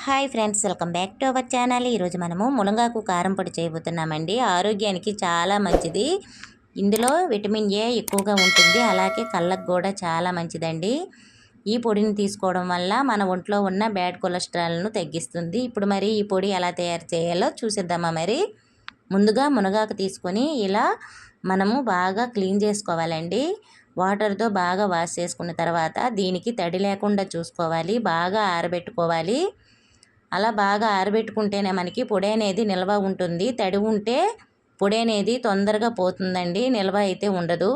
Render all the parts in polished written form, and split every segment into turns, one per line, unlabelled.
Hi friends, welcome back to our channel. ఈరోజు మనము మునగాకు కారం పొడి చేయబోతున్నామండి. ఆరోగ్యానికి చాలా మంచిది. ఇందులో విటమిన్ ఏ ఎక్కువగా ఉంటుంది. అలాగే కళ్ళకు కూడా చాలా మంచిదండి. ఈ పొడిని తీసుకోవడం వల్ల మన ఒంట్లో ఉన్న బ్యాడ్ కొలెస్ట్రాల్ను తగ్గిస్తుంది. ఇప్పుడు మరి ఈ పొడి ఎలా తయారు చేయాలో చూసేద్దామా. మరి ముందుగా మునగాకు తీసుకొని ఇలా మనము బాగా క్లీన్ చేసుకోవాలండి. వాటర్తో బాగా వాష్ చేసుకున్న తర్వాత దీనికి తడి లేకుండా చూసుకోవాలి. బాగా ఆరబెట్టుకోవాలి. అలా బాగా ఆరబెట్టుకుంటేనే మనకి పొడి అనేది నిల్వ ఉంటుంది. తడి ఉంటే పొడి అనేది తొందరగా పోతుందండి, నిల్వ అయితే ఉండదు.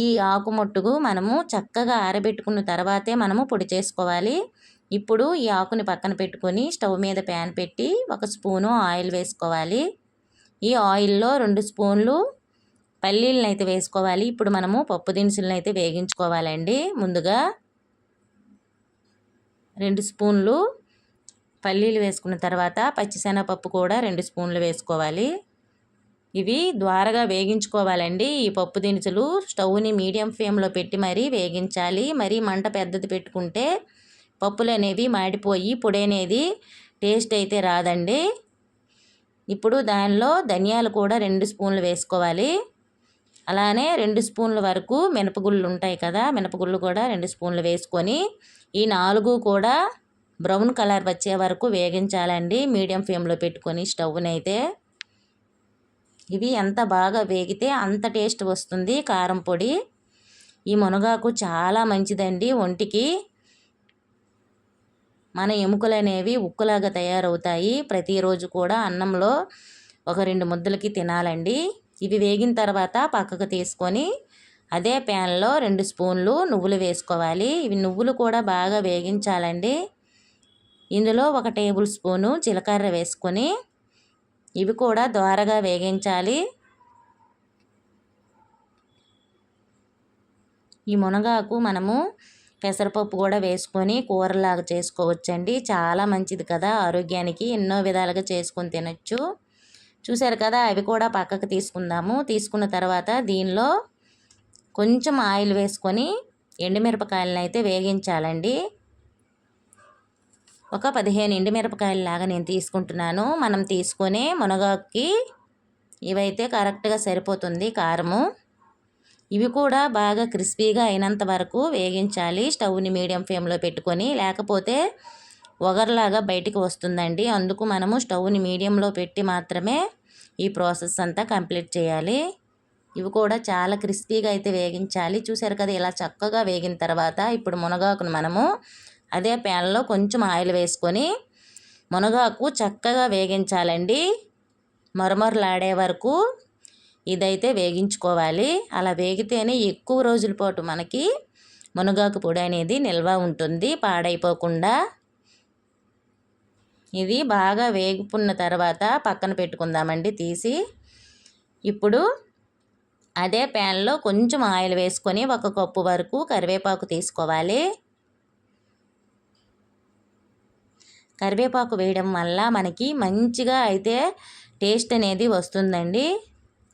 ఈ ఆకు మట్టుకు మనము చక్కగా ఆరబెట్టుకున్న తర్వాతే మనము పొడి చేసుకోవాలి. ఇప్పుడు ఈ ఆకుని పక్కన పెట్టుకొని స్టవ్ మీద ప్యాన్ పెట్టి 1 స్పూను ఆయిల్ వేసుకోవాలి. ఈ ఆయిల్లో 2 స్పూన్లు పల్లీలను అయితే వేసుకోవాలి. ఇప్పుడు మనము పప్పు దినుసులను అయితే వేగించుకోవాలండి. ముందుగా 2 స్పూన్లు పల్లీలు వేసుకున్న తర్వాత పచ్చిశనగపప్పు కూడా 2 స్పూన్లు వేసుకోవాలి. ఇవి ద్వారగా వేగించుకోవాలండి. ఈ పప్పు దినుసులు స్టవ్ని మీడియం ఫ్లేమ్లో పెట్టి మరీ వేగించాలి. మరీ మంట పెద్దది పెట్టుకుంటే పప్పులు అనేవి మాడిపోయి పొడి అనేది టేస్ట్ అయితే రాదండి. ఇప్పుడు దానిలో ధనియాలు కూడా 2 స్పూన్లు వేసుకోవాలి. అలానే 2 స్పూన్ల వరకు మినపగుళ్ళు ఉంటాయి కదా, మినపగుళ్ళు కూడా 2 స్పూన్లు వేసుకొని ఈ 4 కూడా బ్రౌన్ కలర్ వచ్చే వరకు వేగించాలండి. మీడియం ఫ్లేమ్లో పెట్టుకొని స్టవ్ని అయితే. ఇవి ఎంత బాగా వేగితే అంత టేస్ట్ వస్తుంది కారం పొడి. ఈ మునగాకు చాలా మంచిదండి ఒంటికి. మన ఎముకలు అనేవి ఉక్కులాగా తయారవుతాయి. ప్రతిరోజు కూడా అన్నంలో 1-2 ముద్దలకి తినాలండి. ఇవి వేగిన తర్వాత పక్కకు తీసుకొని అదే ప్యాన్లో 2 స్పూన్లు నువ్వులు వేసుకోవాలి. ఇవి నువ్వులు కూడా బాగా వేగించాలండి. ఇందులో 1 టేబుల్ స్పూను జీలకర్ర వేసుకొని ఇవి కూడా ద్వారగా వేగించాలి. ఈ మునగాకు మనము పెసరపప్పు కూడా వేసుకొని కూరలాగా చేసుకోవచ్చండి. చాలా మంచిది కదా ఆరోగ్యానికి. ఎన్నో విధాలుగా చేసుకొని తినచ్చు. చూసారు కదా, అవి కూడా పక్కకు తీసుకుందాము. తీసుకున్న తర్వాత దీనిలో కొంచెం ఆయిల్ వేసుకొని ఎండుమిరపకాయలను అయితే వేగించాలండి. ఒక 15 ఎండుమిరపకాయలలాగా నేను తీసుకుంటున్నాను. మనం తీసుకునే మునగాకుకి ఇవైతే కరెక్ట్గా సరిపోతుంది కారము. ఇవి కూడా బాగా క్రిస్పీగా అయినంత వరకు వేగించాలి స్టవ్ని మీడియం ఫ్లేమ్లో పెట్టుకొని. లేకపోతే ఒగర్లాగా బయటికి వస్తుందండి. అందుకు మనము స్టవ్ని మీడియంలో పెట్టి మాత్రమే ఈ ప్రాసెస్ అంతా కంప్లీట్ చేయాలి. ఇవి కూడా చాలా క్రిస్పీగా అయితే వేగించాలి. చూసారు కదా, ఇలా చక్కగా వేగిన తర్వాత ఇప్పుడు మునగాకును మనము అదే ప్యాన్లో కొంచెం ఆయిల్ వేసుకొని మునగాకు చక్కగా వేగించాలండి. మరమరలాడే వరకు ఇదైతే వేగించుకోవాలి. అలా వేగితేనే ఎక్కువ రోజుల పాటు మనకి మునగాకు పొడి అనేది నిల్వ ఉంటుంది, పాడైపోకుండా. ఇది బాగా వేగిపున్న తర్వాత పక్కన పెట్టుకుందామండి తీసి. ఇప్పుడు అదే ప్యాన్లో కొంచెం ఆయిల్ వేసుకొని 1 కప్పు వరకు కరివేపాకు తీసుకోవాలి. కరివేపాకు వేయడం వల్ల మనకి మంచిగా అయితే టేస్ట్ అనేది వస్తుందండి.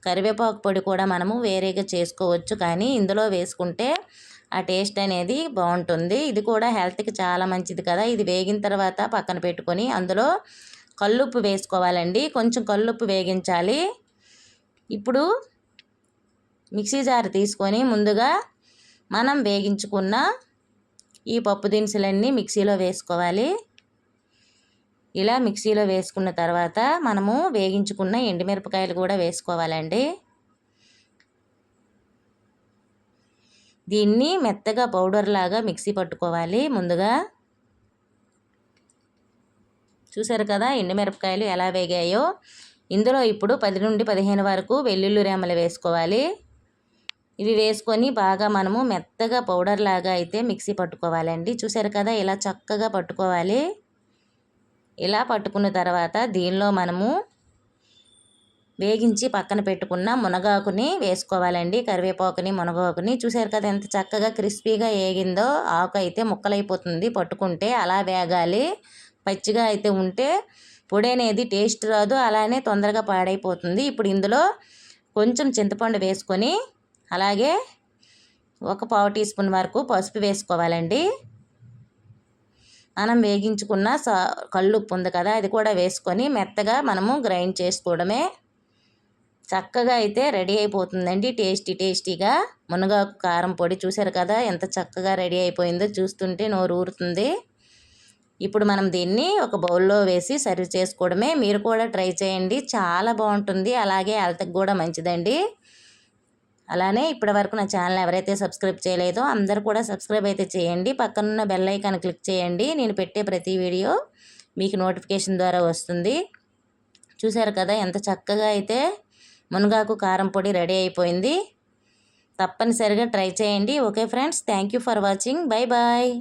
కరివేపాకు పొడి కూడా మనము వేరేగా చేసుకోవచ్చు, కానీ ఇందులో వేసుకుంటే ఆ టేస్ట్ అనేది బాగుంటుంది. ఇది కూడా హెల్త్కి చాలా మంచిది కదా. ఇది వేగిన తర్వాత పక్కన పెట్టుకొని అందులో కల్లుప్పు వేసుకోవాలండి. కొంచెం కల్లుప్పు వేగించాలి. ఇప్పుడు మిక్సీ జార్ తీసుకొని ముందుగా మనం వేగించుకున్న ఈ పప్పు దినుసులన్నీ మిక్సీలో వేసుకోవాలి. ఇలా మిక్సీలో వేసుకున్న తర్వాత మనము వేగించుకున్న ఎండుమిరపకాయలు కూడా వేసుకోవాలండి. దీన్ని మెత్తగా పౌడర్ లాగా మిక్సీ పట్టుకోవాలి. ముందుగా చూసారు కదా ఎండుమిరపకాయలు ఎలా వేగాయో. ఇందులో ఇప్పుడు 10 నుండి 15 వరకు వెల్లుల్లి రెమ్మలు వేసుకోవాలి. ఇవి వేసుకొని బాగా మనము మెత్తగా పౌడర్ లాగా అయితే మిక్సీ పట్టుకోవాలండి. చూసారు కదా, ఇలా చక్కగా పట్టుకోవాలి. ఇలా పట్టుకున్న తర్వాత దీనిలో మనము వేగించి పక్కన పెట్టుకున్న మునగాకుని వేసుకోవాలండి. కరివేపాకుని, మునగాకుని. చూసారు కదా ఎంత చక్కగా క్రిస్పీగా వేగిందో. ఆకు అయితే ముక్కలైపోతుంది పట్టుకుంటే. అలా వేగాలి. పచ్చిగా అయితే ఉంటే పొడి అనేది టేస్ట్ రాదు, అలానే తొందరగా పాడైపోతుంది. ఇప్పుడు ఇందులో కొంచెం చింతపండు వేసుకొని అలాగే 1 పావు టీ స్పూన్ వరకు పసుపు వేసుకోవాలండి. మనం వేగించుకున్న కల్లుప్పు ఉంది కదా, అది కూడా వేసుకొని మెత్తగా మనము గ్రైండ్ చేసుకోవడమే. చక్కగా అయితే రెడీ అయిపోతుందండి టేస్టీగా. మునగాకు కారం పొడి చూసారు కదా ఎంత చక్కగా రెడీ అయిపోయిందో, చూస్తుంటే నోరు ఊరుతుంది. ఇప్పుడు మనం దీన్ని ఒక బౌల్లో వేసి సర్వ్ చేసుకోవడమే. మీరు కూడా ట్రై చేయండి, చాలా బాగుంటుంది, అలాగే హెల్త్కి కూడా మంచిదండి. అలానే ఇప్పటి వరకు నా ఛానల్ ఎవరైతే సబ్స్క్రైబ్ చేయలేదో అందరూ కూడా సబ్స్క్రైబ్ అయితే చేయండి. పక్కనున్న బెల్ ఐకాన్ క్లిక్ చేయండి. నేను పెట్టే ప్రతి వీడియో మీకు నోటిఫికేషన్ ద్వారా వస్తుంది. చూసారు కదా ఎంత చక్కగా అయితే మునగాకు కారం పొడి రెడీ అయిపోయింది. తప్పనిసరిగా ట్రై చేయండి. Okay friends, thank you for watching. Bye bye.